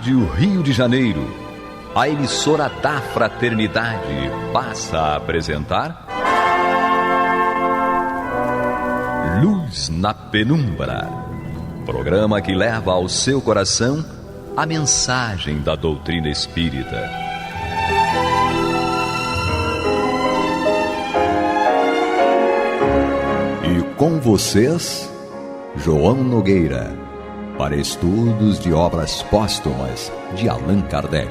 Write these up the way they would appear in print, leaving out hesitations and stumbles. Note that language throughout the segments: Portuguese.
Rádio Rio de Janeiro, a emissora da Fraternidade, passa a apresentar Luz na Penumbra, programa que leva ao seu coração a mensagem da doutrina espírita. E com vocês, João Nogueira, para estudos de obras póstumas de Allan Kardec.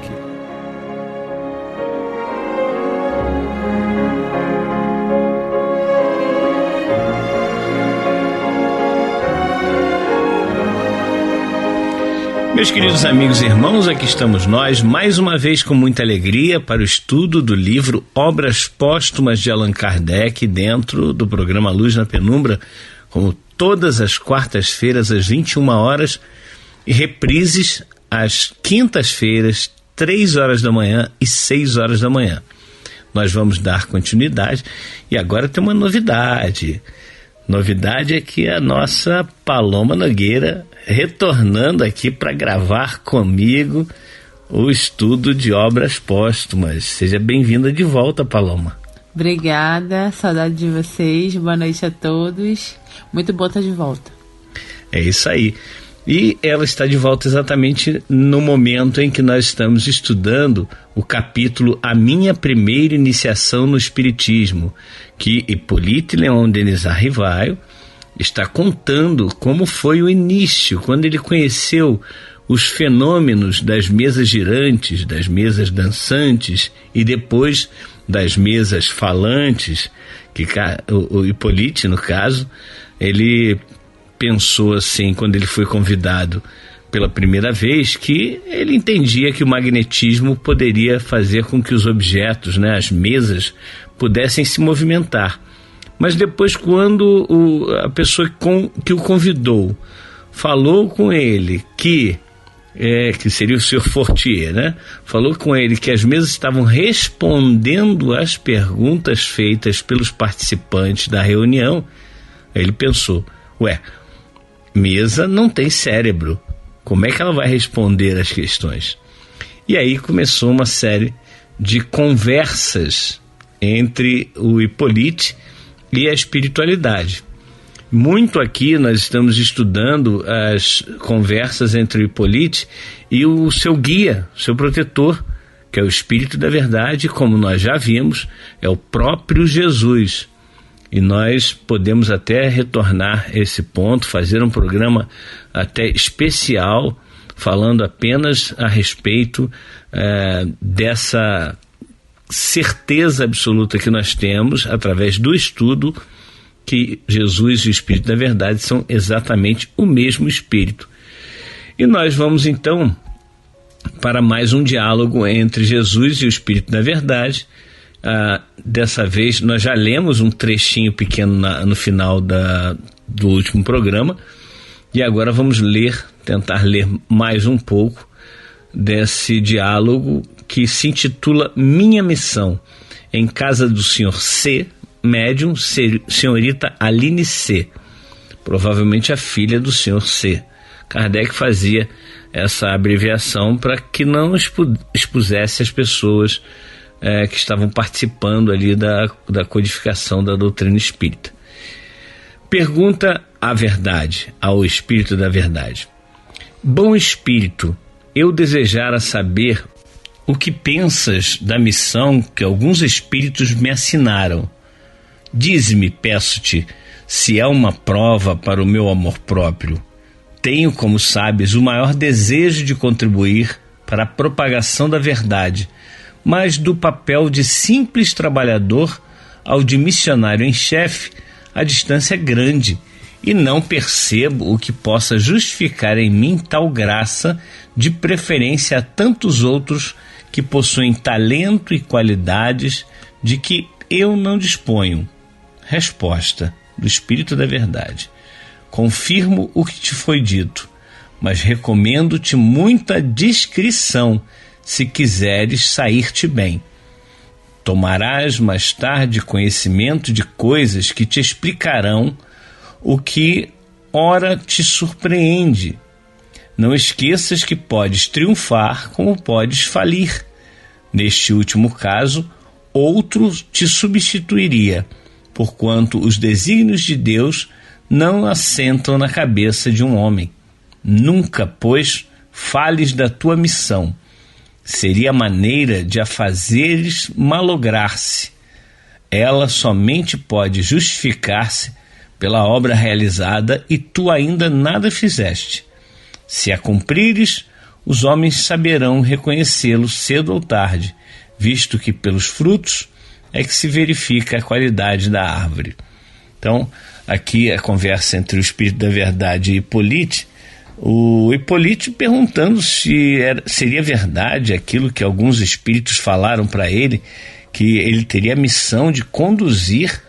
Meus queridos amigos e irmãos, aqui estamos nós, mais uma vez com muita alegria, para o estudo do livro Obras Póstumas de Allan Kardec, dentro do programa Luz na Penumbra, como todas as quartas-feiras às 21 horas e reprises às quintas-feiras, 3 horas da manhã e 6 horas da manhã. Nós vamos dar continuidade e agora tem uma novidade. Novidade é que a nossa Paloma Nogueira retornando aqui para gravar comigo o estudo de obras póstumas. Seja bem-vinda de volta, Paloma. Obrigada, saudade de vocês, boa noite a todos. Muito bom estar de volta. É isso aí. E ela está de volta exatamente no momento em que nós estamos estudando o capítulo A Minha Primeira Iniciação no Espiritismo, que Hippolyte Léon Denis Arrivaio está contando como foi o início, quando ele conheceu os fenômenos das mesas girantes, das mesas dançantes e depois das mesas falantes, que o Hippolyte, no caso, ele pensou assim, quando ele foi convidado pela primeira vez, que ele entendia que o magnetismo poderia fazer com que os objetos, as mesas, pudessem se movimentar. Mas depois, quando a pessoa que o convidou falou com ele que seria o Sr. Fortier, falou com ele que as mesas estavam respondendo às perguntas feitas pelos participantes da reunião, ele pensou, mesa não tem cérebro, como é que ela vai responder às questões? E aí começou uma série de conversas entre o Hippolyte e a espiritualidade. Muito aqui nós estamos estudando as conversas entre o Hippolyte e o seu guia, seu protetor, que é o Espírito da Verdade, como nós já vimos, é o próprio Jesus. E nós podemos até retornar a esse ponto, fazer um programa até especial, falando apenas a respeito dessa certeza absoluta que nós temos, através do estudo, que Jesus e o Espírito da Verdade são exatamente o mesmo Espírito. E nós vamos então para mais um diálogo entre Jesus e o Espírito da Verdade. Dessa vez nós já lemos um trechinho pequeno no final do último programa, e agora vamos tentar ler mais um pouco desse diálogo que se intitula Minha Missão, em casa do Sr. C, médium, senhorita Aline C, provavelmente a filha do Sr. C. Kardec fazia essa abreviação para que não expusesse as pessoas que estavam participando ali da codificação da doutrina espírita. Pergunta à verdade, ao Espírito da Verdade: Bom Espírito, eu desejara saber o que pensas da missão que alguns espíritos me assinaram. Dize-me, peço-te, se é uma prova para o meu amor próprio. Tenho, como sabes, o maior desejo de contribuir para a propagação da verdade, mas do papel de simples trabalhador ao de missionário em chefe, a distância é grande, e não percebo o que possa justificar em mim tal graça, de preferência a tantos outros que possuem talento e qualidades de que eu não disponho. Resposta do Espírito da Verdade: confirmo o que te foi dito, mas recomendo-te muita discrição, se quiseres sair-te bem. Tomarás mais tarde conhecimento de coisas que te explicarão o que ora te surpreende. Não esqueças que podes triunfar como podes falir. Neste último caso, outro te substituiria, porquanto os desígnios de Deus não assentam na cabeça de um homem. Nunca, pois, fales da tua missão. Seria maneira de a fazeres malograr-se. Ela somente pode justificar-se pela obra realizada e tu ainda nada fizeste. Se a cumprires, os homens saberão reconhecê-lo cedo ou tarde, visto que pelos frutos é que se verifica a qualidade da árvore. Então, aqui a conversa entre o Espírito da Verdade e Hipólite, o Hipólite perguntando se seria verdade aquilo que alguns espíritos falaram para ele, que ele teria a missão de conduzir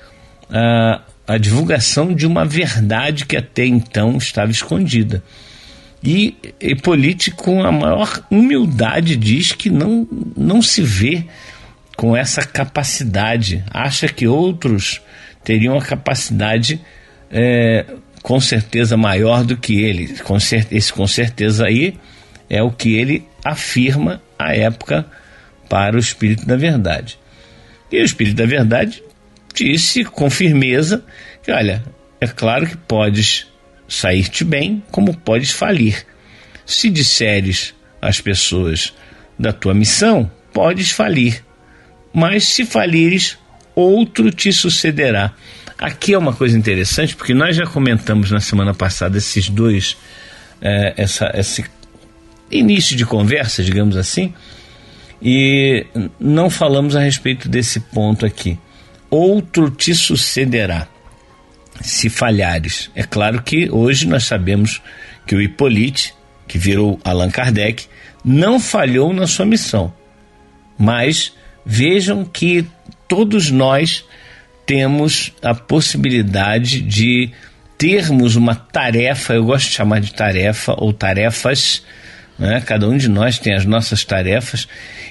a divulgação de uma verdade que até então estava escondida. E Hipólite, com a maior humildade, diz que não se vê com essa capacidade, acha que outros teriam a capacidade com certeza maior do que ele. Esse com certeza aí é o que ele afirma à época para o Espírito da Verdade. E o Espírito da Verdade disse com firmeza que, olha, é claro que podes sair-te bem, como podes falir. Se disseres às pessoas da tua missão, podes falir. Mas se falires, outro te sucederá. Aqui é uma coisa interessante, porque nós já comentamos na semana passada esse início de conversa, digamos assim, e não falamos a respeito desse ponto aqui. Outro te sucederá se falhares. É claro que hoje nós sabemos que o Hipólite, que virou Allan Kardec, não falhou na sua missão. Mas vejam que todos nós temos a possibilidade de termos uma tarefa, eu gosto de chamar de tarefa ou tarefas, né? Cada um de nós tem as nossas tarefas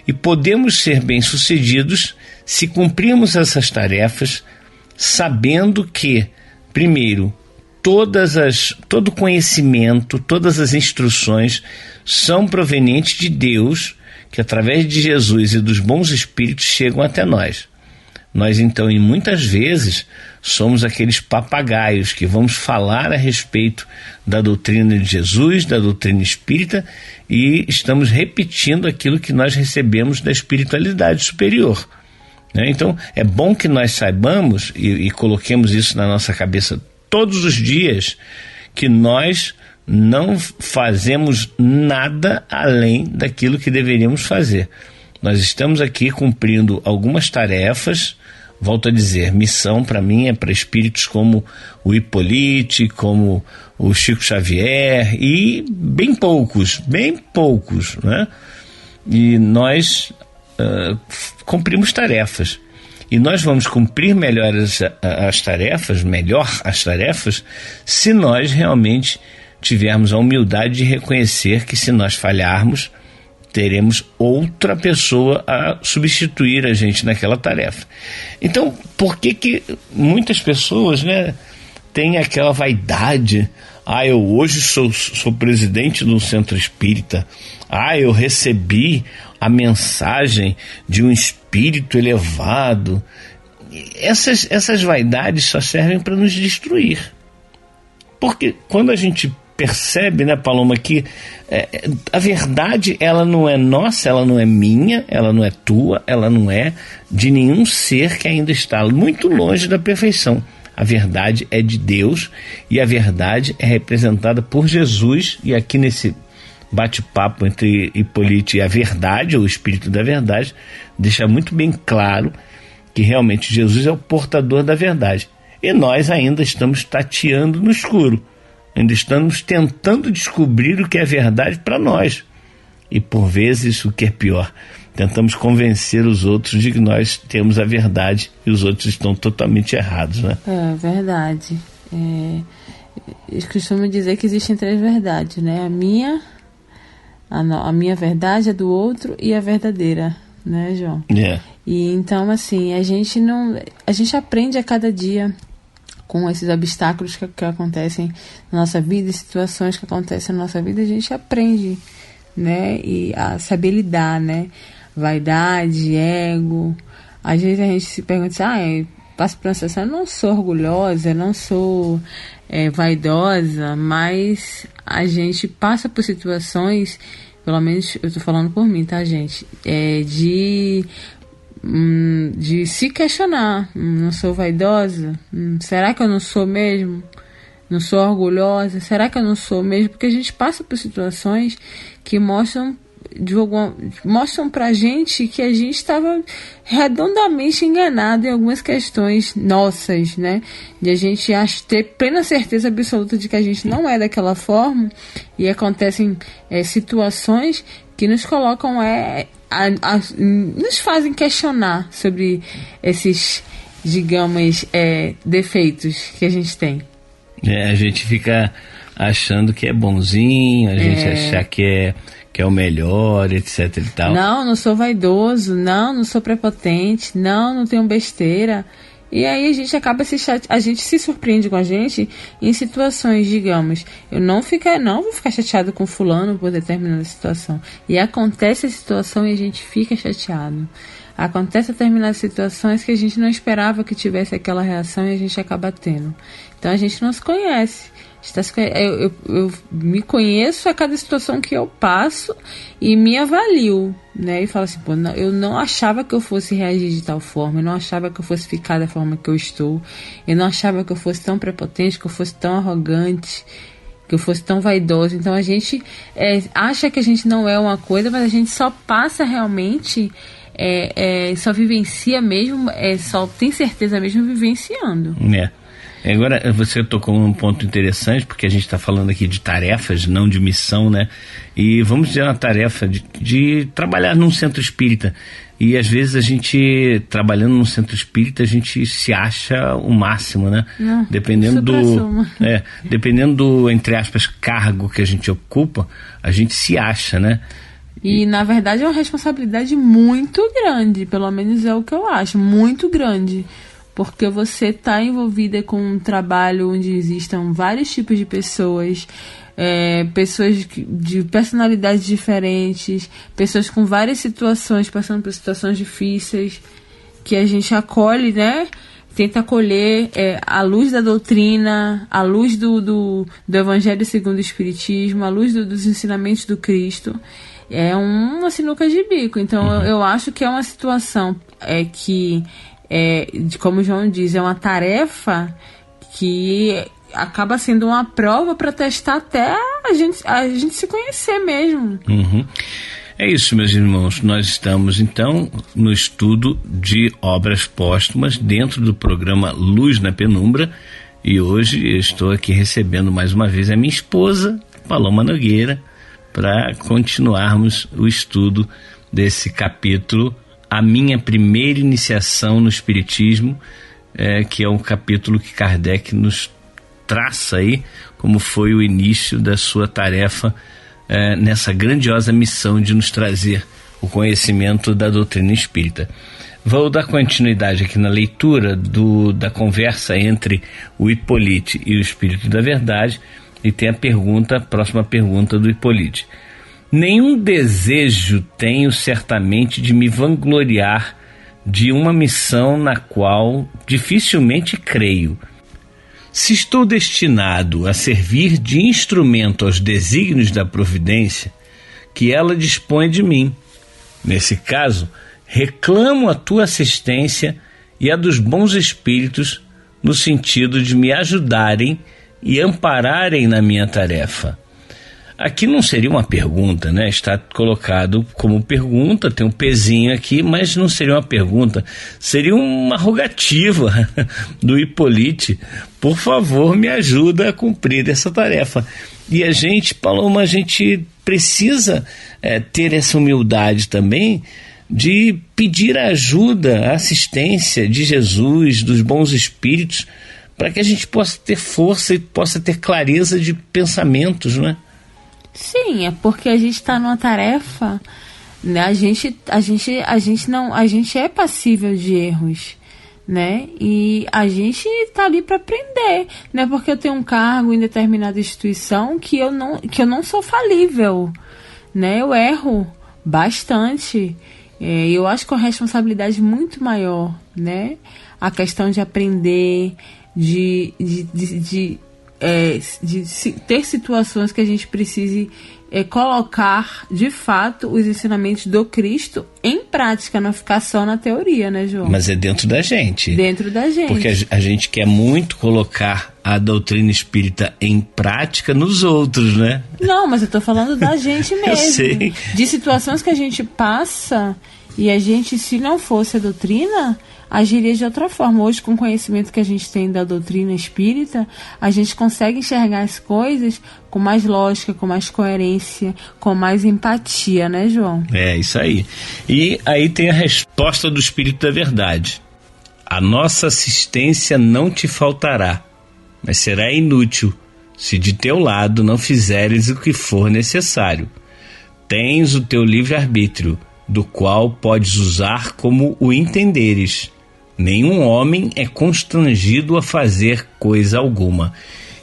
e podemos ser bem-sucedidos se cumprirmos essas tarefas sabendo que, primeiro, todo conhecimento, todas as instruções são provenientes de Deus, que através de Jesus e dos bons espíritos chegam até nós. Nós então, e muitas vezes, somos aqueles papagaios que vamos falar a respeito da doutrina de Jesus, da doutrina espírita, e estamos repetindo aquilo que nós recebemos da espiritualidade superior. Então, é bom que nós saibamos e coloquemos isso na nossa cabeça todos os dias, que nós não fazemos nada além daquilo que deveríamos fazer. Nós estamos aqui cumprindo algumas tarefas. Volto a dizer, missão para mim é para espíritos como o Hipólite, como o Chico Xavier e bem poucos, né? E nós cumprimos tarefas. E nós vamos cumprir melhor as tarefas, se nós realmente tivermos a humildade de reconhecer que, se nós falharmos, teremos outra pessoa a substituir a gente naquela tarefa. Então, por que muitas pessoas, né, têm aquela vaidade? Eu hoje sou presidente de um centro espírita. Eu recebi a mensagem de um espírito elevado. Essas vaidades só servem para nos destruir. Porque quando a gente percebe, né, Paloma, que a verdade, ela não é nossa, ela não é minha, ela não é tua, ela não é de nenhum ser que ainda está muito longe da perfeição. A verdade é de Deus e a verdade é representada por Jesus. E aqui nesse bate-papo entre Hipólite e a verdade, ou o Espírito da Verdade, deixa muito bem claro que realmente Jesus é o portador da verdade. E nós ainda estamos tateando no escuro. Ainda estamos tentando descobrir o que é verdade para nós. E por vezes, o que é pior, tentamos convencer os outros de que nós temos a verdade e os outros estão totalmente errados, né? É verdade. Eu costumo dizer que existem 3 verdades, né? A minha verdade, a do outro e a verdadeira, né, João? É. E então, assim, a gente aprende a cada dia com esses obstáculos que acontecem na nossa vida, situações que acontecem na nossa vida, a gente aprende, né? E a saber lidar, né? Vaidade, ego. Às vezes a gente se pergunta assim, passo por uma situação, eu não sou orgulhosa, não sou vaidosa, mas a gente passa por situações, pelo menos eu tô falando por mim, tá, gente? De se questionar. Não sou vaidosa? Será que eu não sou mesmo? Não sou orgulhosa? Será que eu não sou mesmo? Porque a gente passa por situações que mostram pra gente que a gente estava redondamente enganado em algumas questões nossas, né? De a gente ter plena certeza absoluta de que a gente não é daquela forma, e acontecem situações que nos colocam nos fazem questionar sobre esses, digamos, defeitos que a gente tem. A gente fica achando que é bonzinho, a gente achar que é o melhor, etc e tal. Não sou vaidoso, não sou prepotente, não tenho besteira. E aí a gente acaba a gente se surpreende com a gente em situações, digamos, eu não vou ficar chateado com fulano por determinada situação. E acontece a situação e a gente fica chateado. Acontece determinadas situações que a gente não esperava que tivesse aquela reação e a gente acaba tendo. Então a gente não se conhece. Eu me conheço a cada situação que eu passo e me avalio, né? E falo assim, eu não achava que eu fosse reagir de tal forma, eu não achava que eu fosse ficar da forma que eu estou, eu não achava que eu fosse tão prepotente, que eu fosse tão arrogante, que eu fosse tão vaidoso. Então a gente acha que a gente não é uma coisa, mas a gente só passa realmente, só vivencia mesmo, só tem certeza mesmo vivenciando. Agora você tocou um ponto interessante, porque a gente está falando aqui de tarefas, não de missão, né? E vamos dizer uma tarefa de trabalhar num centro espírita. E às vezes a gente, trabalhando num centro espírita, a gente se acha o máximo, né? Dependendo do, entre aspas, cargo que a gente ocupa, a gente se acha, né? E na verdade é uma responsabilidade muito grande, pelo menos é o que eu acho, muito grande. Porque você está envolvida com um trabalho onde existam vários tipos de pessoas, pessoas de personalidades diferentes, pessoas com várias situações, passando por situações difíceis, que a gente acolhe, né? Tenta acolher à luz da doutrina, à luz do Evangelho segundo o Espiritismo, à luz dos ensinamentos do Cristo. É uma sinuca de bico. Então eu acho que é uma situação que... como o João diz, é uma tarefa que acaba sendo uma prova para testar até a gente se conhecer mesmo. É isso, meus irmãos. Nós estamos, então, no estudo de obras póstumas dentro do programa Luz na Penumbra, e hoje eu estou aqui recebendo mais uma vez a minha esposa, Paloma Nogueira, para continuarmos o estudo desse capítulo, A Minha Primeira Iniciação no Espiritismo, que é um capítulo que Kardec nos traça aí, como foi o início da sua tarefa nessa grandiosa missão de nos trazer o conhecimento da doutrina espírita. Vou dar continuidade aqui na leitura da conversa entre o Hippolyte e o Espírito da Verdade, e tem a próxima pergunta do Hippolyte. Nenhum desejo tenho certamente de me vangloriar de uma missão na qual dificilmente creio. Se estou destinado a servir de instrumento aos desígnios da providência, que ela dispõe de mim. Nesse caso, reclamo a tua assistência e a dos bons espíritos no sentido de me ajudarem e ampararem na minha tarefa. Aqui não seria uma pergunta, né? Está colocado como pergunta, tem um pezinho aqui, mas não seria uma pergunta, seria uma rogativa do Hippolyte. Por favor, me ajuda a cumprir essa tarefa. E a gente, Paloma, a gente precisa ter essa humildade também de pedir a ajuda, a assistência de Jesus, dos bons espíritos, para que a gente possa ter força e possa ter clareza de pensamentos, não é? Sim, é porque a gente está numa tarefa, né? A gente é passível de erros, né? E a gente tá ali para aprender, não é porque eu tenho um cargo em determinada instituição que eu não sou falível, né? Eu erro bastante. Eu acho que é uma responsabilidade muito maior, né? A questão de aprender, de ter situações que a gente precise colocar, de fato, os ensinamentos do Cristo em prática, não ficar só na teoria, né, João? Mas é dentro da gente. Dentro da gente. Porque a gente quer muito colocar a doutrina espírita em prática nos outros, né? Não, mas eu tô falando da gente mesmo. Eu sei. De situações que a gente passa e a gente, se não fosse a doutrina, agiria de outra forma. Hoje, com o conhecimento que a gente tem da doutrina espírita, a gente consegue enxergar as coisas com mais lógica, com mais coerência, com mais empatia, né, João? É, isso aí. E aí tem a resposta do Espírito da Verdade. A nossa assistência não te faltará, mas será inútil se de teu lado não fizeres o que for necessário. Tens o teu livre-arbítrio, do qual podes usar como o entenderes. Nenhum homem é constrangido a fazer coisa alguma.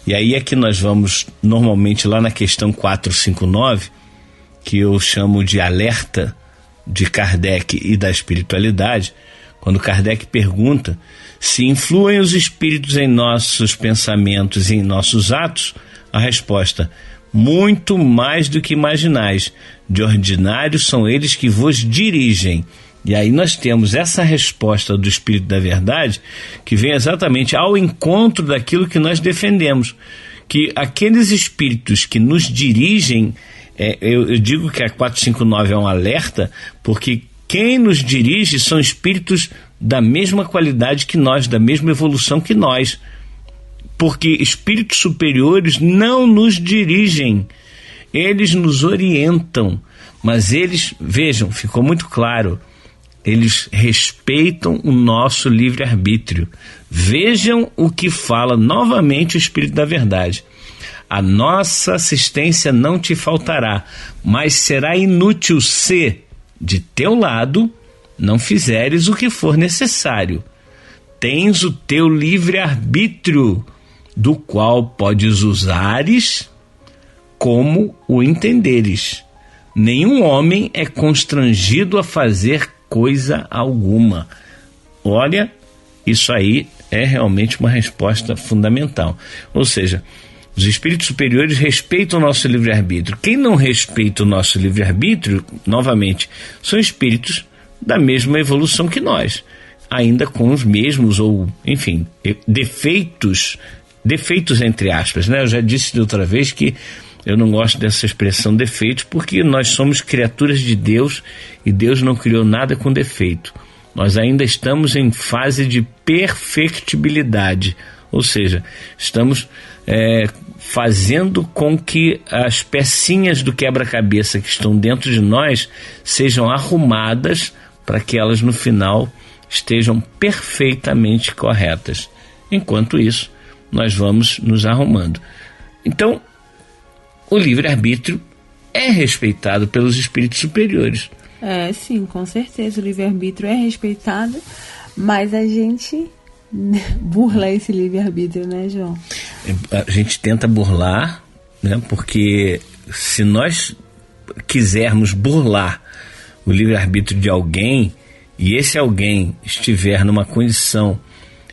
E aí é que nós vamos normalmente lá na questão 459, que eu chamo de alerta de Kardec e da espiritualidade, quando Kardec pergunta se influem os espíritos em nossos pensamentos e em nossos atos, a resposta: muito mais do que imaginais. De ordinário são eles que vos dirigem. E aí nós temos essa resposta do Espírito da Verdade, que vem exatamente ao encontro daquilo que nós defendemos. Que aqueles espíritos que nos dirigem, eu digo que a 459 é um alerta, porque quem nos dirige são espíritos da mesma qualidade que nós, da mesma evolução que nós. Porque espíritos superiores não nos dirigem, eles nos orientam, mas eles, vejam, ficou muito claro, eles respeitam o nosso livre-arbítrio. Vejam o que fala novamente o Espírito da Verdade. A nossa assistência não te faltará, mas será inútil se, de teu lado, não fizeres o que for necessário. Tens o teu livre-arbítrio, do qual podes usares como o entenderes. Nenhum homem é constrangido a fazer coisa alguma. Olha, isso aí é realmente uma resposta fundamental. Ou seja, os espíritos superiores respeitam o nosso livre-arbítrio. Quem não respeita o nosso livre-arbítrio, novamente, são espíritos da mesma evolução que nós, ainda com os mesmos, ou, enfim, defeitos entre aspas, né? Eu já disse de outra vez que eu não gosto dessa expressão defeitos, porque nós somos criaturas de Deus e Deus não criou nada com defeito. Nós ainda estamos em fase de perfectibilidade, ou seja, estamos fazendo com que as pecinhas do quebra-cabeça que estão dentro de nós sejam arrumadas para que elas no final estejam perfeitamente corretas. Enquanto isso, nós vamos nos arrumando. Então, o livre-arbítrio é respeitado pelos espíritos superiores. Sim, com certeza, o livre-arbítrio é respeitado, mas a gente burla esse livre-arbítrio, né, João? A gente tenta burlar, né, porque se nós quisermos burlar o livre-arbítrio de alguém, e esse alguém estiver numa condição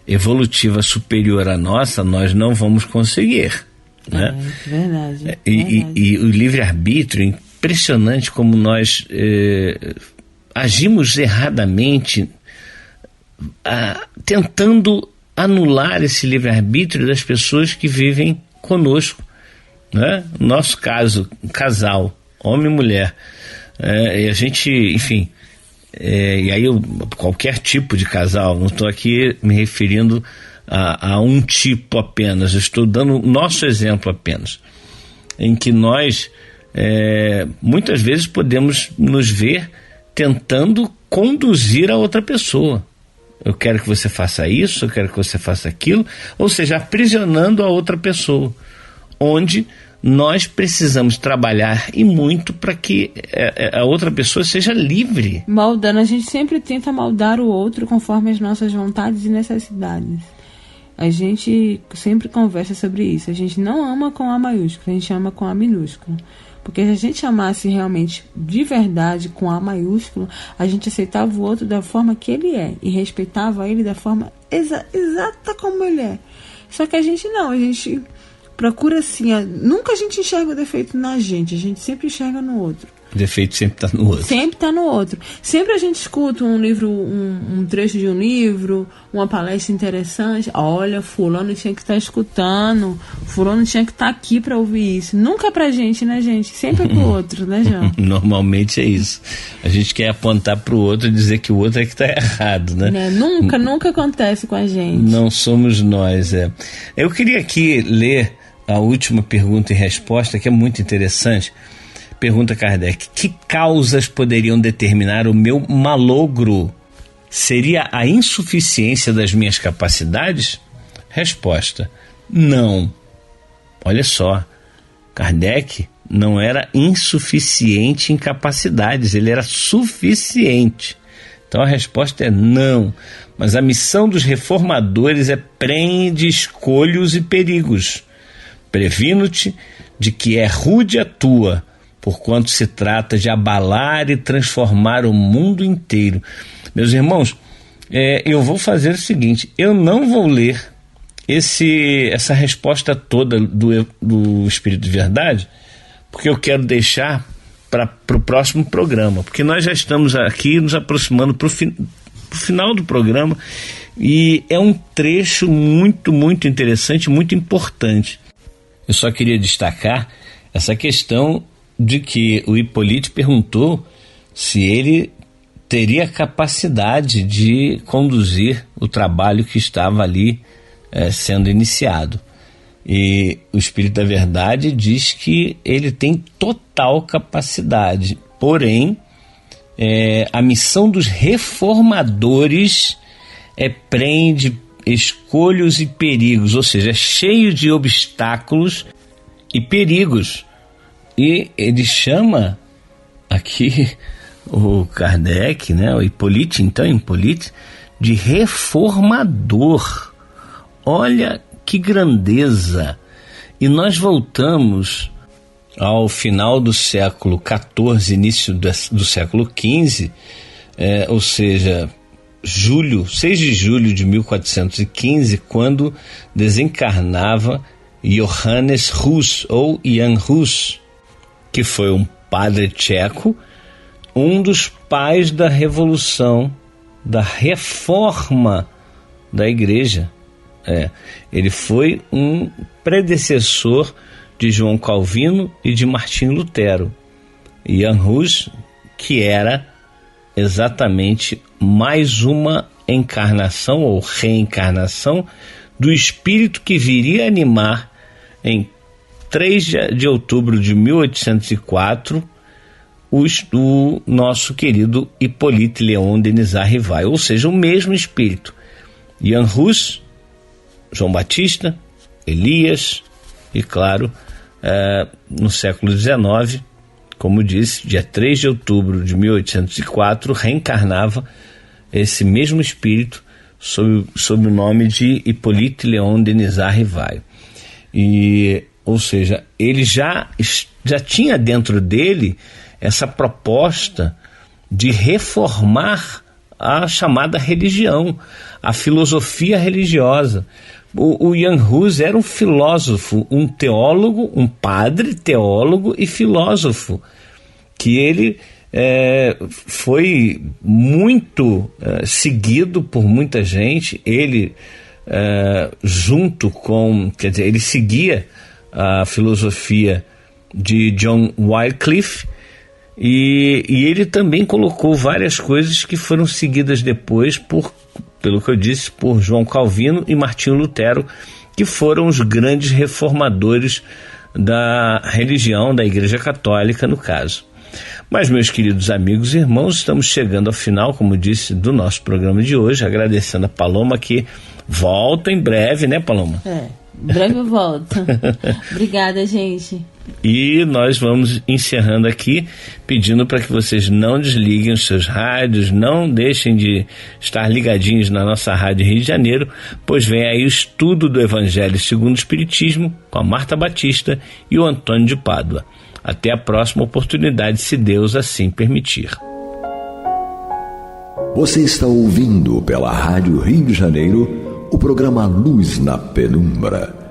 evolutiva superior à nossa, nós não vamos conseguir, né? Verdade. E o livre-arbítrio, impressionante como nós agimos erradamente, tentando anular esse livre-arbítrio das pessoas que vivem conosco, né? No nosso caso, um casal, homem e mulher, e a gente, enfim, e aí qualquer tipo de casal, não estou aqui me referindo a um tipo apenas, eu estou dando o nosso exemplo apenas, em que nós muitas vezes podemos nos ver tentando conduzir a outra pessoa. Eu quero que você faça isso, eu quero que você faça aquilo, ou seja, aprisionando a outra pessoa, onde nós precisamos trabalhar e muito para que a outra pessoa seja livre. Moldando, a gente sempre tenta moldar o outro conforme as nossas vontades e necessidades. A gente sempre conversa sobre isso. A gente não ama com A maiúsculo, a gente ama com A minúsculo. Porque se a gente amasse realmente de verdade com A maiúsculo, a gente aceitava o outro da forma que ele é e respeitava ele da forma exata como ele é. Só que a gente não, a gente procura assim, nunca a gente enxerga o defeito na gente, a gente sempre enxerga no outro. O defeito sempre está no outro. Sempre está no outro. Sempre a gente escuta um livro, um trecho de um livro, uma palestra interessante. Olha, fulano tinha que estar escutando, fulano tinha que estar aqui para ouvir isso. Nunca pra gente, né, gente? Sempre é pro outro, né, João? Normalmente é isso. A gente quer apontar pro outro e dizer que o outro é que está errado, né? Nunca acontece com a gente. Não somos nós, Eu queria aqui ler a última pergunta e resposta, que é muito interessante. Pergunta Kardec: que causas poderiam determinar o meu malogro? Seria a insuficiência das minhas capacidades? Resposta: não. Olha só, Kardec não era insuficiente em capacidades, ele era suficiente. Então a resposta é não. Mas a missão dos reformadores é prenhe de escolhos e perigos. Previno-te de que é rude a tua, porquanto se trata de abalar e transformar o mundo inteiro. Meus irmãos, eu vou fazer o seguinte: eu não vou ler essa resposta toda do Espírito de Verdade, porque eu quero deixar para o próximo programa, porque nós já estamos aqui nos aproximando para o final do programa, e é um trecho muito, muito interessante, muito importante. Eu só queria destacar essa questão de que o Hippolyte perguntou se ele teria capacidade de conduzir o trabalho que estava ali sendo iniciado. E o Espírito da Verdade diz que ele tem total capacidade, porém a missão dos reformadores é prende escolhos e perigos, ou seja, é cheio de obstáculos e perigos. E ele chama aqui o Kardec, né, o Hippolyte, de reformador. Olha que grandeza! E nós voltamos ao final do século XIV, início do século XV, ou seja, 6 de julho de 1415, quando desencarnava Johannes Hus, ou Jan Hus, que foi um padre tcheco, um dos pais da revolução, da reforma da igreja. Ele foi um predecessor de João Calvino e de Martinho Lutero. Jan Hus, que era exatamente mais uma encarnação ou reencarnação do espírito que viria animar em 3 de outubro de 1804 o nosso querido Hippolyte Léon Denis Rivail, ou seja, o mesmo espírito. Jan Hus, João Batista, Elias e, claro, no século XIX, como disse, dia 3 de outubro de 1804, reencarnava esse mesmo espírito sob o nome de Hippolyte Léon Denis Rivail. Ou seja, ele já tinha dentro dele essa proposta de reformar a chamada religião, a filosofia religiosa. O Jan Hus era um filósofo, um teólogo, um padre, teólogo e filósofo, que ele foi muito seguido por muita gente. Ele, ele seguia a filosofia de John Wycliffe, e ele também colocou várias coisas que foram seguidas depois pelo que eu disse, por João Calvino e Martinho Lutero, que foram os grandes reformadores da religião, da Igreja Católica, no caso. Mas, meus queridos amigos e irmãos, estamos chegando ao final, como disse, do nosso programa de hoje, agradecendo a Paloma, que volta em breve, né, Paloma? Breve eu volto. Obrigada, gente. E nós vamos encerrando aqui, pedindo para que vocês não desliguem os seus rádios, não deixem de estar ligadinhos na nossa Rádio Rio de Janeiro, pois vem aí o estudo do Evangelho segundo o Espiritismo, com a Marta Batista e o Antônio de Pádua. Até a próxima oportunidade, se Deus assim permitir. Você está ouvindo pela Rádio Rio de Janeiro o programa Luz na Penumbra.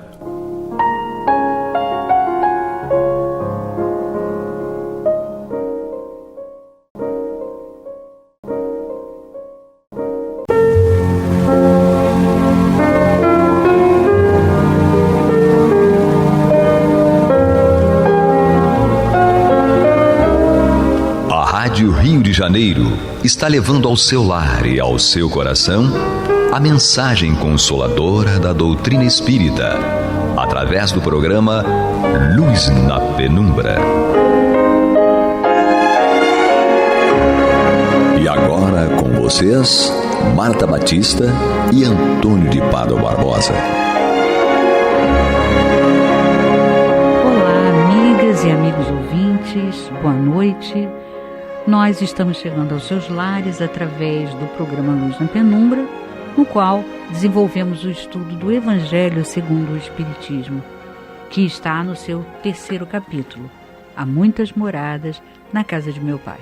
Rio de Janeiro está levando ao seu lar e ao seu coração a mensagem consoladora da doutrina espírita, através do programa Luz na Penumbra. E agora com vocês, Marta Batista e Antônio de Pádua Barbosa. Olá, amigas e amigos ouvintes, boa noite. Nós estamos chegando aos seus lares através do programa Luz na Penumbra, no qual desenvolvemos o estudo do Evangelho segundo o Espiritismo, que está no seu 3º capítulo, Há Muitas Moradas na Casa de Meu Pai.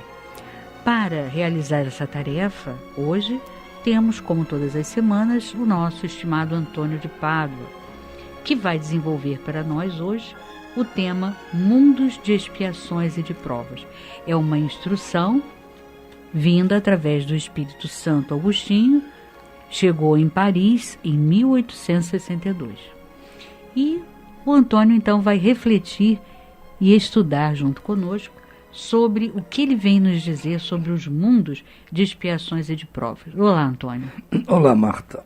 Para realizar essa tarefa, hoje temos, como todas as semanas, o nosso estimado Antônio de Pádua, que vai desenvolver para nós hoje o tema Mundos de Expiações e de Provas. É uma instrução vinda através do Espírito Santo Agostinho, chegou em Paris em 1862. E o Antônio então vai refletir e estudar junto conosco sobre o que ele vem nos dizer sobre os mundos de expiações e de provas. Olá, Antônio. Olá, Marta.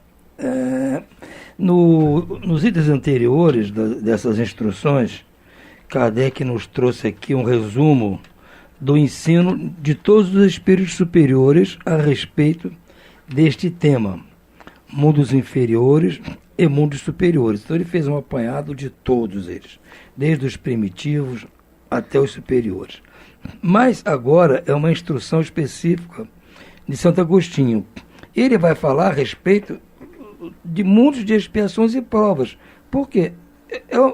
Nos itens anteriores dessas instruções, Kardec nos trouxe aqui um resumo do ensino de todos os espíritos superiores a respeito deste tema, mundos inferiores e mundos superiores. Então ele fez um apanhado de todos eles, desde os primitivos até os superiores. Mas agora é uma instrução específica de Santo Agostinho. Ele vai falar a respeito de mundos de expiações e provas, porque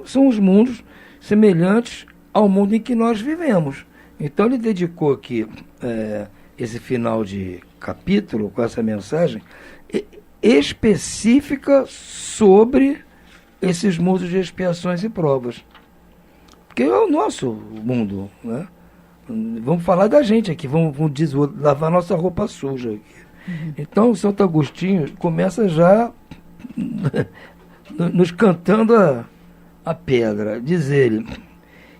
são os mundos semelhantes ao mundo em que nós vivemos. Então ele dedicou aqui esse final de capítulo com essa mensagem específica sobre esses mundos de expiações e provas, porque é o nosso mundo, né? Vamos falar da gente aqui, vamos lavar nossa roupa suja aqui. Então o Santo Agostinho começa já nos cantando a pedra. Diz ele: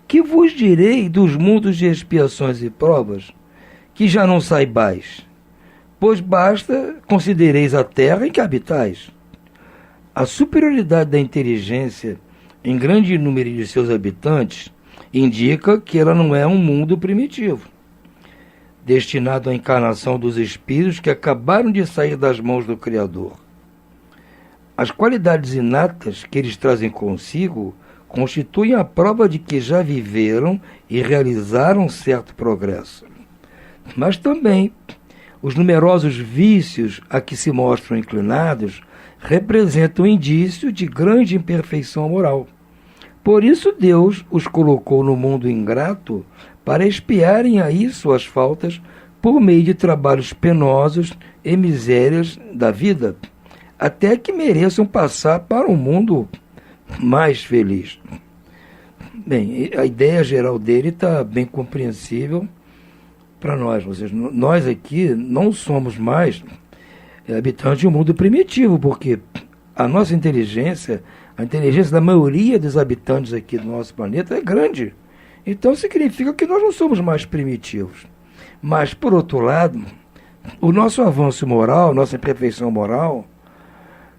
que vos direi dos mundos de expiações e provas, que já não saibais? Pois basta considereis a terra em que habitais. A superioridade da inteligência em grande número de seus habitantes indica que ela não é um mundo primitivo, destinado à encarnação dos espíritos que acabaram de sair das mãos do Criador. As qualidades inatas que eles trazem consigo constituem a prova de que já viveram e realizaram certo progresso. Mas também os numerosos vícios a que se mostram inclinados representam indício de grande imperfeição moral. Por isso Deus os colocou no mundo ingrato para expiarem aí suas faltas por meio de trabalhos penosos e misérias da vida, até que mereçam passar para um mundo mais feliz. Bem, a ideia geral dele está bem compreensível para nós. Ou seja, nós aqui não somos mais habitantes de um mundo primitivo, porque a nossa inteligência, a inteligência da maioria dos habitantes aqui do nosso planeta é grande. Então significa que nós não somos mais primitivos. Mas, por outro lado, o nosso avanço moral, nossa imperfeição moral,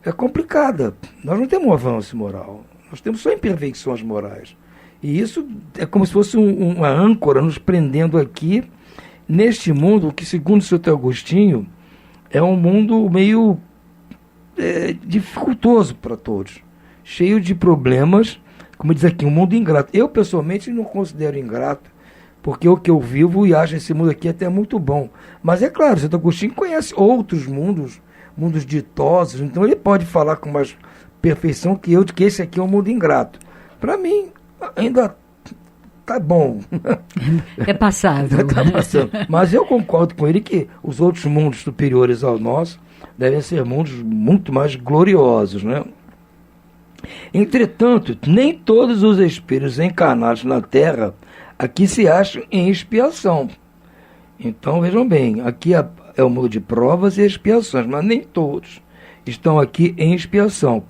é complicada. Nós não temos um avanço moral, nós temos só imperfeições morais. E isso é como se fosse uma âncora nos prendendo aqui, neste mundo que, segundo Santo Agostinho, é um mundo meio dificultoso para todos. cheio de problemas, como diz aqui, um mundo ingrato. Eu, pessoalmente, não considero ingrato, porque o que eu vivo e acho esse mundo aqui até muito bom. Mas é claro, Santo Agostinho conhece outros mundos ditosos, então ele pode falar com mais perfeição que eu, de que esse aqui é um mundo ingrato. Para mim, ainda tá bom. É passável. Tá passando. Mas eu concordo com ele que os outros mundos superiores ao nosso devem ser mundos muito mais gloriosos, né? Entretanto, nem todos os espíritos encarnados na Terra aqui se acham em expiação. Então, vejam bem, aqui é o mundo de provas e expiações, mas nem todos estão aqui em expiação.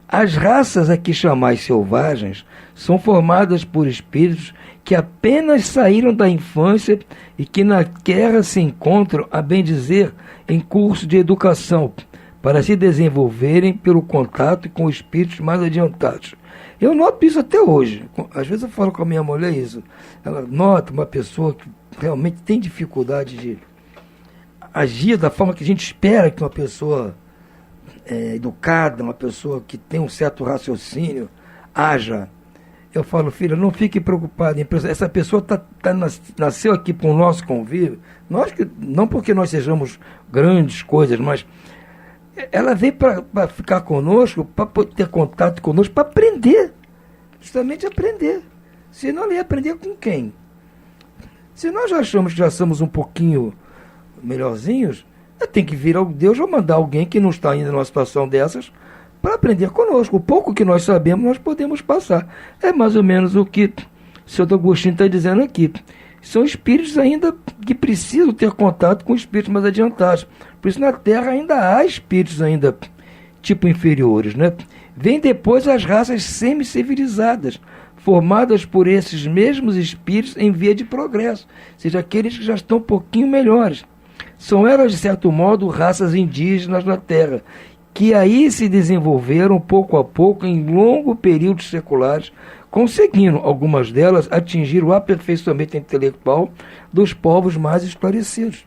As raças aqui chamais selvagens são formadas por espíritos que apenas saíram da infância e que na terra se encontram, a bem dizer, em curso de educação, para se desenvolverem pelo contato com espíritos mais adiantados. Eu noto isso até hoje. Às vezes eu falo com a minha mulher isso. Ela nota uma pessoa que realmente tem dificuldade de agir da forma que a gente espera que uma pessoa educada, uma pessoa que tem um certo raciocínio, haja. Eu falo, filha, não fique preocupada. Essa pessoa nasceu aqui para o nosso convívio. Não porque nós sejamos grandes coisas, mas ela veio para ficar conosco, para ter contato conosco, para aprender. Justamente aprender. Senão ela ia aprender com quem? Se nós já achamos que já somos um pouquinho melhorzinhos, tem que vir Deus ou mandar alguém que não está ainda numa situação dessas para aprender conosco. O pouco que nós sabemos, nós podemos passar. É mais ou menos o que o Sr. Agostinho está dizendo aqui. São espíritos ainda que precisam ter contato com espíritos mais adiantados. Por isso, na Terra ainda há espíritos ainda tipo inferiores, né? Vêm depois as raças semi-civilizadas, formadas por esses mesmos espíritos em via de progresso, ou seja, aqueles que já estão um pouquinho melhores. São elas, de certo modo, raças indígenas na Terra, que aí se desenvolveram pouco a pouco em longos períodos seculares, conseguindo, algumas delas, atingir o aperfeiçoamento intelectual dos povos mais esclarecidos.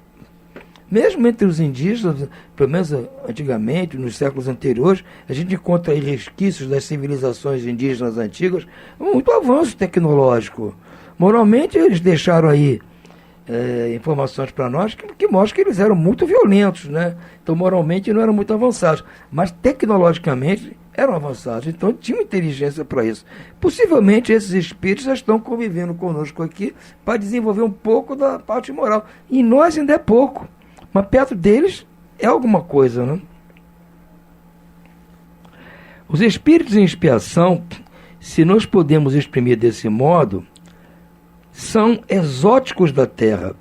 Mesmo entre os indígenas, pelo menos antigamente, nos séculos anteriores, a gente encontra aí resquícios das civilizações indígenas antigas, muito avanço tecnológico. Moralmente, eles deixaram aí informações para nós que mostram que eles eram muito violentos, né? Então, moralmente, não eram muito avançados, mas tecnologicamente eram avançados, então tinham inteligência para isso. Possivelmente esses espíritos já estão convivendo conosco aqui para desenvolver um pouco da parte moral, e nós ainda é pouco, mas perto deles é alguma coisa, né? Os espíritos em expiação, se nós podemos exprimir desse modo, são exóticos da Terra.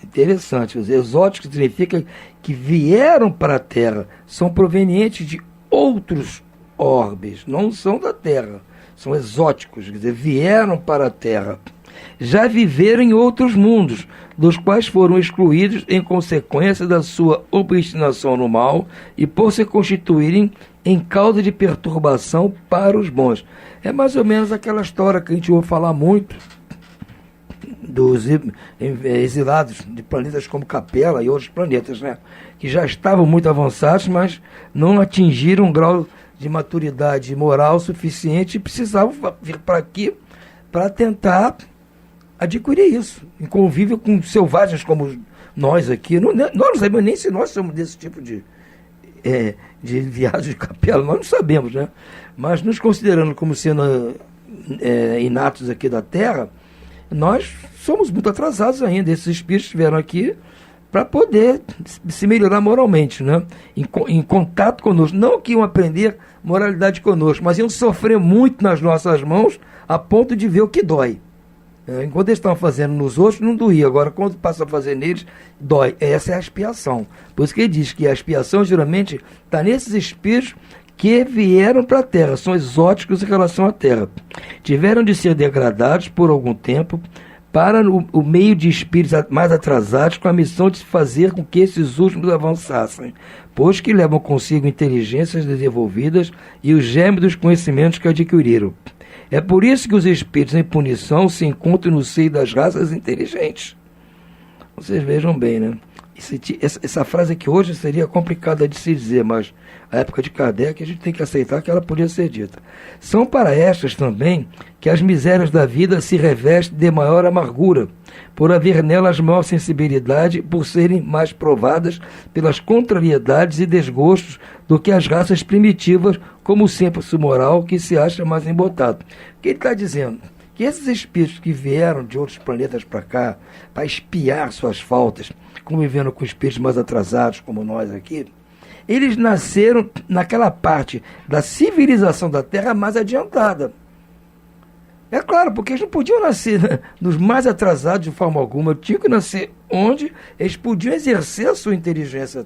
Interessante, os exóticos significa que vieram para a Terra, são provenientes de outros orbes, não são da Terra, são exóticos, quer dizer, vieram para a Terra. Já viveram em outros mundos, dos quais foram excluídos em consequência da sua obstinação no mal e por se constituírem em causa de perturbação para os bons. É mais ou menos aquela história que a gente ouve falar muito dos exilados de planetas como Capela e outros planetas, né? Que já estavam muito avançados, mas não atingiram um grau de maturidade moral suficiente e precisavam vir para aqui para tentar adquirir isso, em convívio com selvagens como nós aqui. Nós não sabemos nem se nós somos desse tipo de enviados de Capela, nós não sabemos, né? Mas nos considerando como sendo inatos aqui da Terra, nós somos muito atrasados ainda. Esses espíritos estiveram aqui para poder se melhorar moralmente, né? Em contato conosco. Não que iam aprender moralidade conosco, mas iam sofrer muito nas nossas mãos a ponto de ver o que dói. Enquanto eles estavam fazendo nos outros, não doía. Agora, quando passa a fazer neles, dói. Essa é a expiação. Por isso que ele diz que a expiação geralmente está nesses espíritos que vieram para a Terra, são exóticos em relação à Terra. Tiveram de ser degradados por algum tempo para o meio de espíritos mais atrasados, com a missão de fazer com que esses últimos avançassem, pois que levam consigo inteligências desenvolvidas e os germes dos conhecimentos que adquiriram. É por isso que os espíritos em punição se encontram no seio das raças inteligentes. Vocês vejam bem, né? Essa frase aqui hoje seria complicada de se dizer, mas na época de Kardec a gente tem que aceitar que ela podia ser dita. São para estas também que as misérias da vida se revestem de maior amargura, por haver nelas maior sensibilidade, por serem mais provadas pelas contrariedades e desgostos do que as raças primitivas, como o senso moral que se acha mais embotado. O que ele está dizendo? Que esses espíritos que vieram de outros planetas para cá, para espiar suas faltas, convivendo com espíritos mais atrasados, como nós aqui, eles nasceram naquela parte da civilização da Terra mais adiantada. É claro, porque eles não podiam nascer nos mais atrasados de forma alguma, tinham que nascer onde eles podiam exercer a sua inteligência.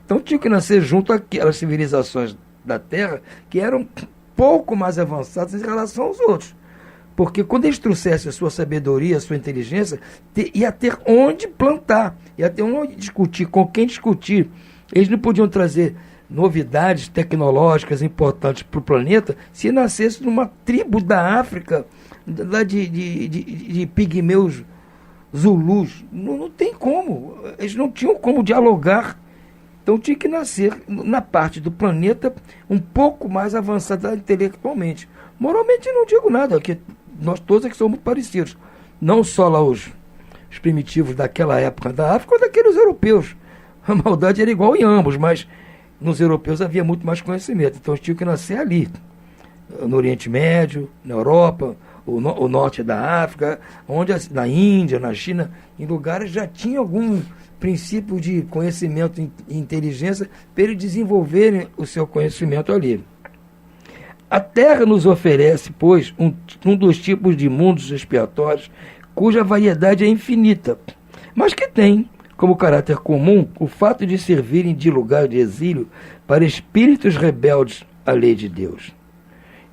Então tinham que nascer junto àquelas civilizações da Terra que eram pouco mais avançadas em relação aos outros. Porque quando eles trouxessem a sua sabedoria, a sua inteligência, ia ter onde plantar, ia ter onde discutir, com quem discutir. Eles não podiam trazer novidades tecnológicas importantes para o planeta se nascesse numa tribo da África, lá de pigmeus zulus. Não tem como. Eles não tinham como dialogar. Então tinha que nascer na parte do planeta um pouco mais avançada intelectualmente. Moralmente não digo nada, porque nós todos aqui somos muito parecidos. Não só lá os primitivos daquela época da África, ou daqueles europeus. A maldade era igual em ambos, mas nos europeus havia muito mais conhecimento. Então eles tinham que nascer ali, no Oriente Médio, na Europa, o norte da África, na Índia, na China, em lugares já tinha algum princípio de conhecimento e inteligência para eles desenvolverem o seu conhecimento ali. A Terra nos oferece, pois, um dos tipos de mundos expiatórios cuja variedade é infinita, mas que tem como caráter comum o fato de servirem de lugar de exílio para espíritos rebeldes à lei de Deus.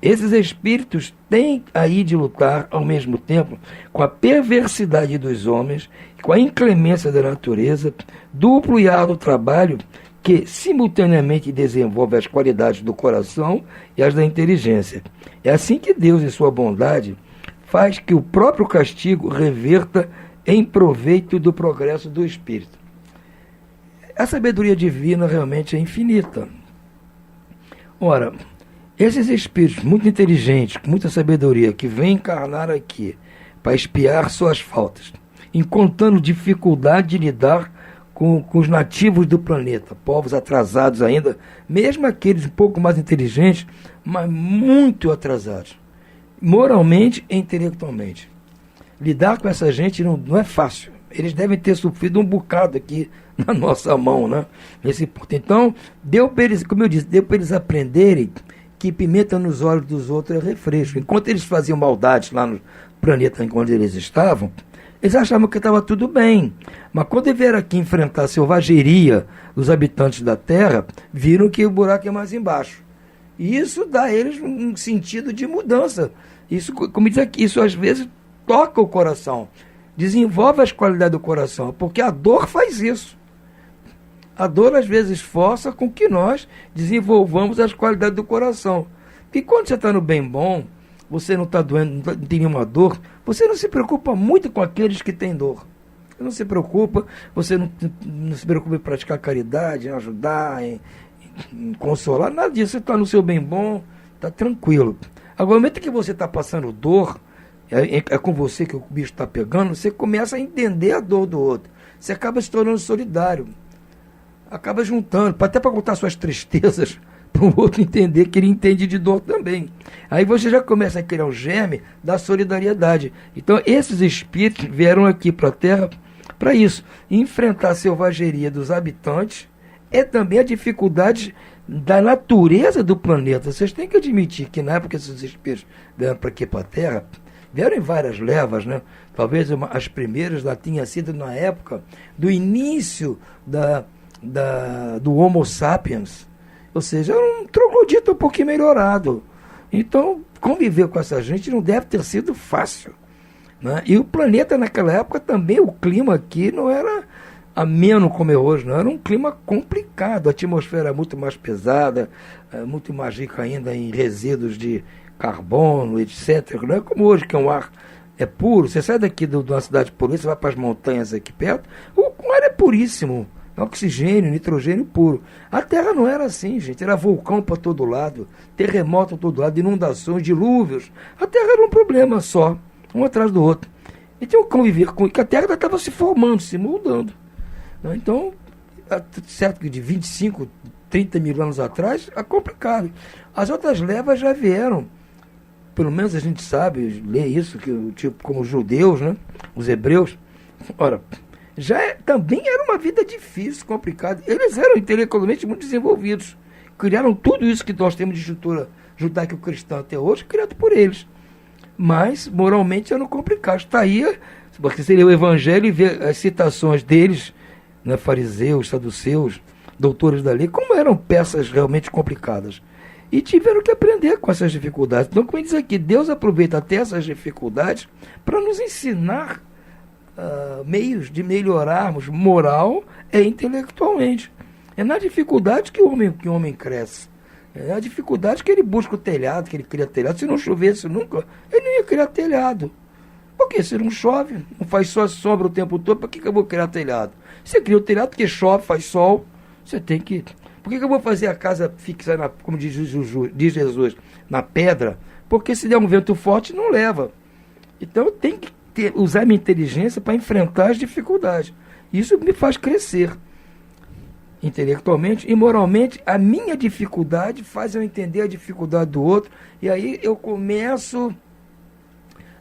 Esses espíritos têm aí de lutar, ao mesmo tempo, com a perversidade dos homens, com a inclemência da natureza, duplo e árduo trabalho que simultaneamente desenvolve as qualidades do coração e as da inteligência. É assim que Deus, em sua bondade, faz que o próprio castigo reverta em proveito do progresso do espírito. A sabedoria divina realmente é infinita. Ora, esses espíritos muito inteligentes, com muita sabedoria, que vêm encarnar aqui para expiar suas faltas, encontrando dificuldade de lidar com os nativos do planeta, povos atrasados ainda, mesmo aqueles um pouco mais inteligentes, mas muito atrasados, moralmente e intelectualmente. Lidar com essa gente não é fácil. Eles devem ter sofrido um bocado aqui na nossa mão, né? Então, deu para eles, como eu disse, deu para eles aprenderem que pimenta nos olhos dos outros é refresco. Enquanto eles faziam maldades lá no planeta onde eles estavam, eles achavam que estava tudo bem. Mas quando vieram aqui enfrentar a selvageria dos habitantes da Terra, viram que o buraco é mais embaixo. E isso dá a eles um sentido de mudança. Isso, como diz aqui, isso às vezes toca o coração, desenvolve as qualidades do coração, porque a dor faz isso. A dor às vezes força com que nós desenvolvamos as qualidades do coração. E quando você está no bem bom, você não está doendo, não tem nenhuma dor, você não se preocupa muito com aqueles que têm dor. Você não se preocupa, você não se preocupa em praticar caridade, em ajudar, em consolar, nada disso. Você está no seu bem bom, está tranquilo. Agora, no momento que você está passando dor, é com você que o bicho está pegando, você começa a entender a dor do outro. Você acaba se tornando solidário. Acaba juntando, até para contar suas tristezas, para o outro entender que ele entende de dor também. Aí você já começa a criar o germe da solidariedade. Então, esses espíritos vieram aqui para a Terra para isso, enfrentar a selvageria dos habitantes e também a dificuldade da natureza do planeta. Vocês têm que admitir que na época que esses espíritos vieram para aqui para a Terra, vieram em várias levas, né? Talvez as primeiras lá tinham sido na época do início do Homo sapiens, ou seja, um troglodita um pouquinho melhorado. Então, conviver com essa gente não deve ter sido fácil, né? E o planeta naquela época também, o clima aqui não era ameno como é hoje, não era um clima complicado, a atmosfera muito mais pesada, muito mais rica ainda em resíduos de carbono, etc. Não é como hoje, que é um ar puro. Você sai daqui de uma cidade poluída, você vai para as montanhas aqui perto, o ar é puríssimo. oxigênio, nitrogênio puro. A Terra não era assim, gente. Era vulcão para todo lado, terremoto para todo lado, inundações, dilúvios. A Terra era um problema só, um atrás do outro. E tinha que conviver com que a Terra estava se formando, se moldando. Então, certo que de 25, 30 mil anos atrás, é complicado. As outras levas já vieram. Pelo menos a gente sabe, lê isso, que, tipo, como os judeus, né? Os hebreus. Ora, também era uma vida difícil, complicada. Eles eram intelectualmente muito desenvolvidos. Criaram tudo isso que nós temos de estrutura judaico-cristã até hoje, criado por eles. Mas, moralmente, eram complicados. Está aí, porque você lê o Evangelho e vê as citações deles, né, fariseus, saduceus, doutores da lei, como eram peças realmente complicadas. E tiveram que aprender com essas dificuldades. Então, como diz aqui, Deus aproveita até essas dificuldades para nos ensinar meios de melhorarmos moral e intelectualmente. É na dificuldade que o homem cresce. É a dificuldade que ele busca o telhado, que ele cria telhado. Se não chovesse nunca, ele não ia criar telhado. Porque se não chove, não faz só sombra o tempo todo, para que eu vou criar telhado? Você cria o telhado porque chove, faz sol, você tem que... Por que eu vou fazer a casa fixa, como diz Jesus, na pedra? Porque se der um vento forte, não leva. Então eu tenho que usar minha inteligência para enfrentar as dificuldades. Isso me faz crescer intelectualmente e moralmente. A minha dificuldade faz eu entender a dificuldade do outro, e aí eu começo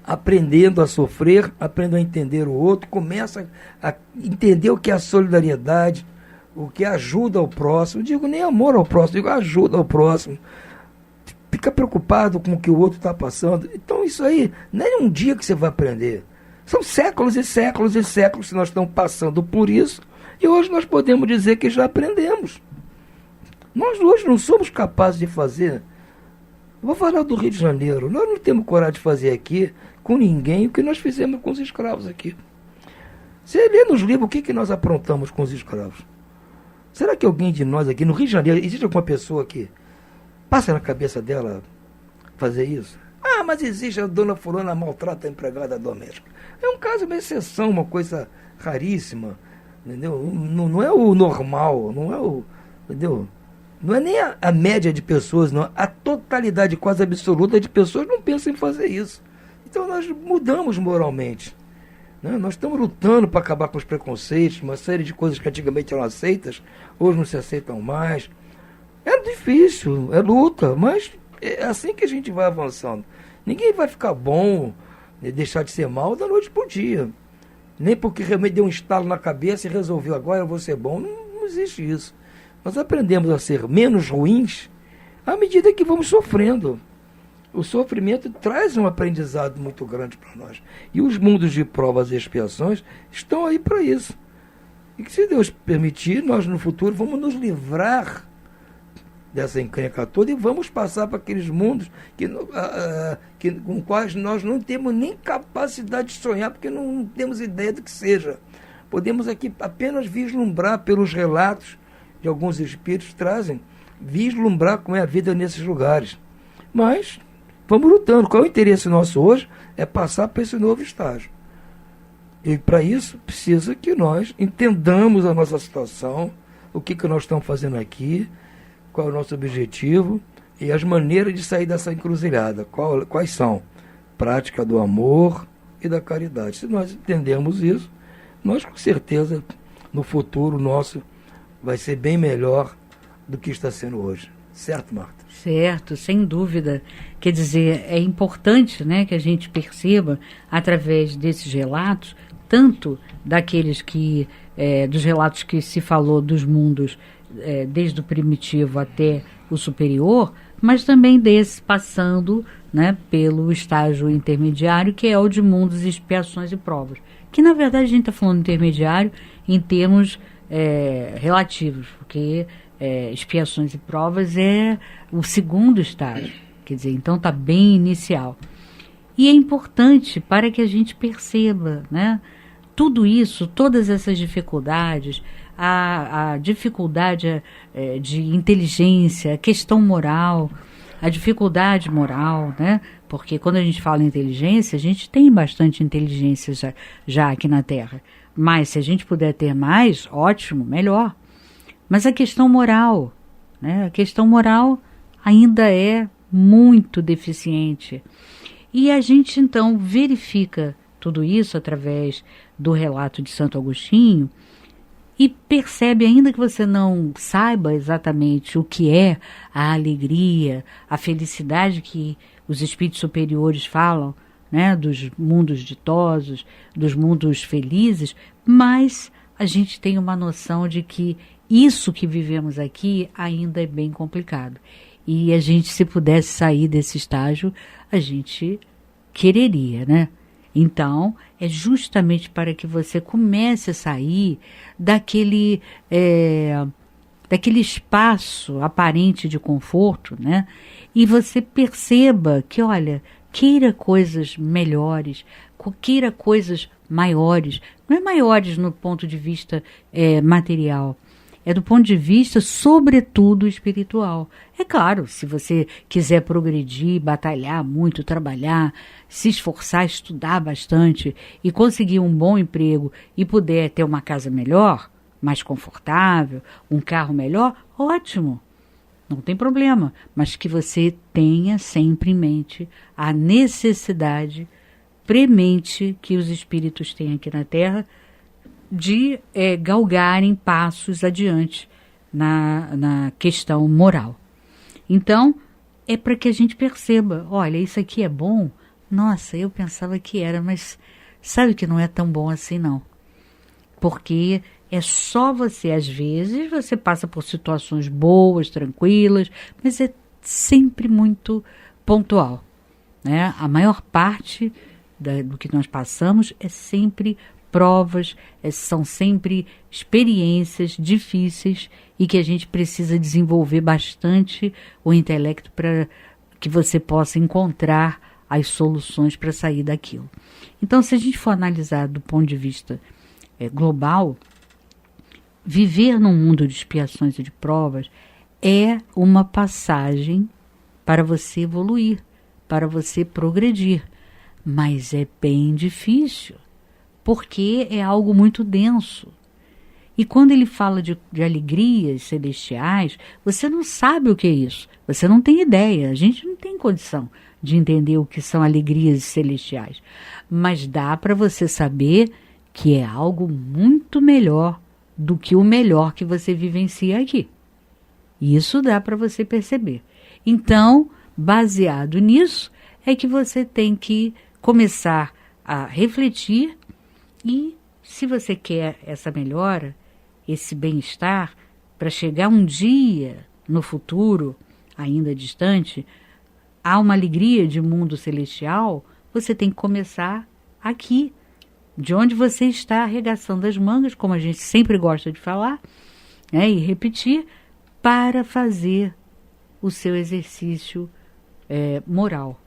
aprendendo a sofrer, aprendo a entender o outro, começo a entender o que é a solidariedade, o que é ajuda ao próximo. Eu digo nem amor ao próximo, digo ajuda ao próximo. Fica preocupado com o que o outro está passando. Então isso aí não é um dia que você vai aprender. São séculos e séculos e séculos que nós estamos passando por isso, e hoje nós podemos dizer que já aprendemos. Nós hoje não somos capazes de fazer. Vou falar do Rio de Janeiro. Nós não temos coragem de fazer aqui com ninguém o que nós fizemos com os escravos aqui. Você lê nos livros o que nós aprontamos com os escravos. Será que alguém de nós aqui no Rio de Janeiro, existe alguma pessoa que passa na cabeça dela fazer isso? Ah, mas existe, a dona fulana maltrata a empregada doméstica. É um caso, uma exceção, uma coisa raríssima, entendeu? Não é o normal, não é o, entendeu? Não é nem a média de pessoas, não. A totalidade quase absoluta de pessoas não pensa em fazer isso. Então nós mudamos moralmente, né? Nós estamos lutando para acabar com os preconceitos, uma série de coisas que antigamente eram aceitas, hoje não se aceitam mais. É difícil, é luta, mas é assim que a gente vai avançando. Ninguém vai ficar bom, deixar de ser mal da noite para o dia. Nem porque realmente deu um estalo na cabeça e resolveu agora eu vou ser bom. Não existe isso. Nós aprendemos a ser menos ruins à medida que vamos sofrendo. O sofrimento traz um aprendizado muito grande para nós. E os mundos de provas e expiações estão aí para isso. E que, se Deus permitir, nós no futuro vamos nos livrar dessa encrenca toda e vamos passar para aqueles mundos com quais nós não temos nem capacidade de sonhar, porque não temos ideia do que seja. Podemos aqui apenas vislumbrar pelos relatos de alguns espíritos trazem, vislumbrar como é a vida nesses lugares. Mas vamos lutando. Qual é o interesse nosso hoje? É passar para esse novo estágio. E para isso precisa que nós entendamos a nossa situação, o que nós estamos fazendo aqui, qual é o nosso objetivo e as maneiras de sair dessa encruzilhada. Quais são? Prática do amor e da caridade. Se nós entendemos isso, nós com certeza no futuro nosso vai ser bem melhor do que está sendo hoje. Certo, Marta? Certo, sem dúvida. Quer dizer, é importante, né, que a gente perceba, através desses relatos, tanto daqueles que, dos relatos que se falou dos mundos, desde o primitivo até o superior, mas também desse passando, né, pelo estágio intermediário, que é o de mundos, expiações e provas. Que, na verdade, a gente está falando intermediário em termos relativos, porque expiações e provas é o segundo estágio, quer dizer, então está bem inicial. E é importante para que a gente perceba, né, tudo isso, todas essas dificuldades, a dificuldade de inteligência, a questão moral, a dificuldade moral, né? Porque quando a gente fala em inteligência, a gente tem bastante inteligência já aqui na Terra. Mas se a gente puder ter mais, ótimo, melhor. Mas a questão moral, né? A questão moral ainda é muito deficiente. E a gente então verifica tudo isso através do relato de Santo Agostinho e percebe, ainda que você não saiba exatamente o que é a alegria, a felicidade que os espíritos superiores falam, né, dos mundos ditosos, dos mundos felizes, mas a gente tem uma noção de que isso que vivemos aqui ainda é bem complicado. E a gente, se pudesse sair desse estágio, a gente quereria, né? Então, é justamente para que você comece a sair daquele espaço aparente de conforto, né? E você perceba que, olha, queira coisas melhores, queira coisas maiores. Não é maiores no ponto de vista material, é do ponto de vista, sobretudo, espiritual. É claro, se você quiser progredir, batalhar muito, trabalhar, se esforçar, estudar bastante e conseguir um bom emprego e puder ter uma casa melhor, mais confortável, um carro melhor, ótimo, não tem problema. Mas que você tenha sempre em mente a necessidade premente que os espíritos têm aqui na Terra de galgarem passos adiante na questão moral. Então, é para que a gente perceba, olha, isso aqui é bom, nossa, eu pensava que era, mas sabe que não é tão bom assim não. Porque é só você, às vezes, você passa por situações boas, tranquilas, mas é sempre muito pontual, né? A maior parte do que nós passamos é sempre provas, são sempre experiências difíceis e que a gente precisa desenvolver bastante o intelecto para que você possa encontrar as soluções para sair daquilo. Então, se a gente for analisar do ponto de vista global, viver num mundo de expiações e de provas é uma passagem para você evoluir, para você progredir, mas é bem difícil, porque é algo muito denso. E quando ele fala de alegrias celestiais, você não sabe o que é isso, você não tem ideia, a gente não tem condição de entender o que são alegrias celestiais, mas dá para você saber que é algo muito melhor do que o melhor que você vivencia aqui. Isso dá para você perceber. Então, baseado nisso, é que você tem que começar a refletir e, se você quer essa melhora, esse bem-estar, para chegar um dia no futuro, ainda distante, a uma alegria de mundo celestial, você tem que começar aqui, de onde você está arregaçando as mangas, como a gente sempre gosta de falar, né, e repetir, para fazer o seu exercício moral.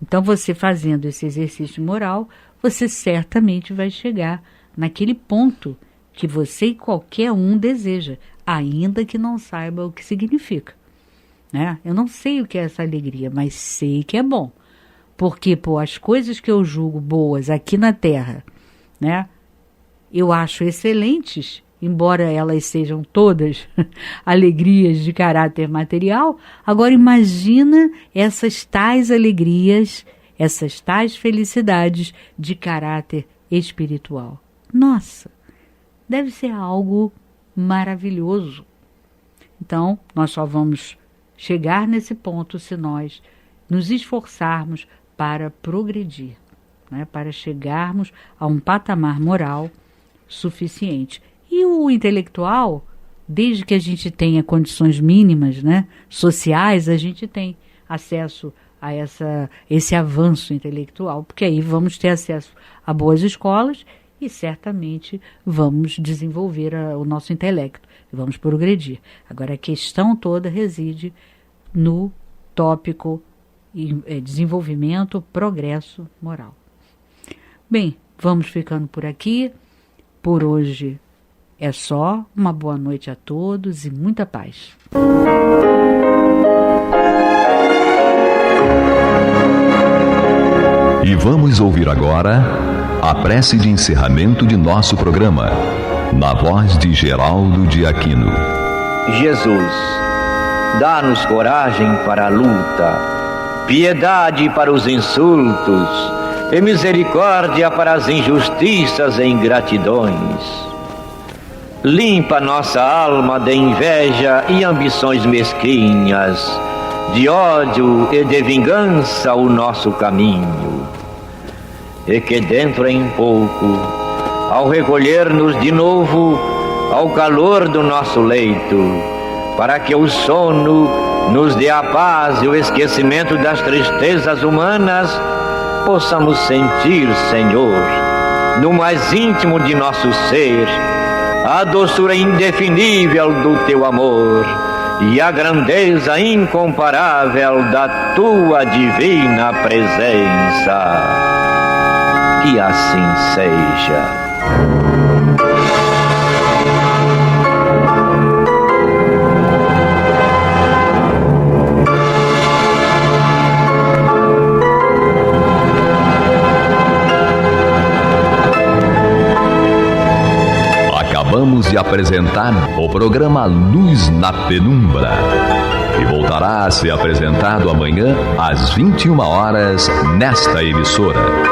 Então, você fazendo esse exercício moral, você certamente vai chegar naquele ponto que você e qualquer um deseja, ainda que não saiba o que significa, né? Eu não sei o que é essa alegria, mas sei que é bom. Porque, as coisas que eu julgo boas aqui na Terra, né, eu acho excelentes, embora elas sejam todas alegrias de caráter material. Agora imagina essas tais alegrias, essas tais felicidades de caráter espiritual. Nossa, deve ser algo maravilhoso. Então, nós só vamos chegar nesse ponto se nós nos esforçarmos para progredir, né, para chegarmos a um patamar moral suficiente. E o intelectual, desde que a gente tenha condições mínimas, né, sociais, a gente tem acesso a esse avanço intelectual, porque aí vamos ter acesso a boas escolas e certamente vamos desenvolver o nosso intelecto, vamos progredir. Agora, a questão toda reside no tópico desenvolvimento, progresso moral. Bem, vamos ficando por aqui. Por hoje é só. Uma boa noite a todos e muita paz. E vamos ouvir agora a prece de encerramento de nosso programa, na voz de Geraldo de Aquino. Jesus, dá-nos coragem para a luta, piedade para os insultos e misericórdia para as injustiças e ingratidões. Limpa nossa alma de inveja e ambições mesquinhas, de ódio e de vingança o nosso caminho. E que dentro em pouco, ao recolher-nos de novo ao calor do nosso leito, para que o sono nos dê a paz e o esquecimento das tristezas humanas, possamos sentir, Senhor, no mais íntimo de nosso ser, a doçura indefinível do Teu amor e a grandeza incomparável da Tua divina presença. Que assim seja. Acabamos de apresentar o programa Luz na Penumbra, que voltará a ser apresentado amanhã às 21 horas nesta emissora.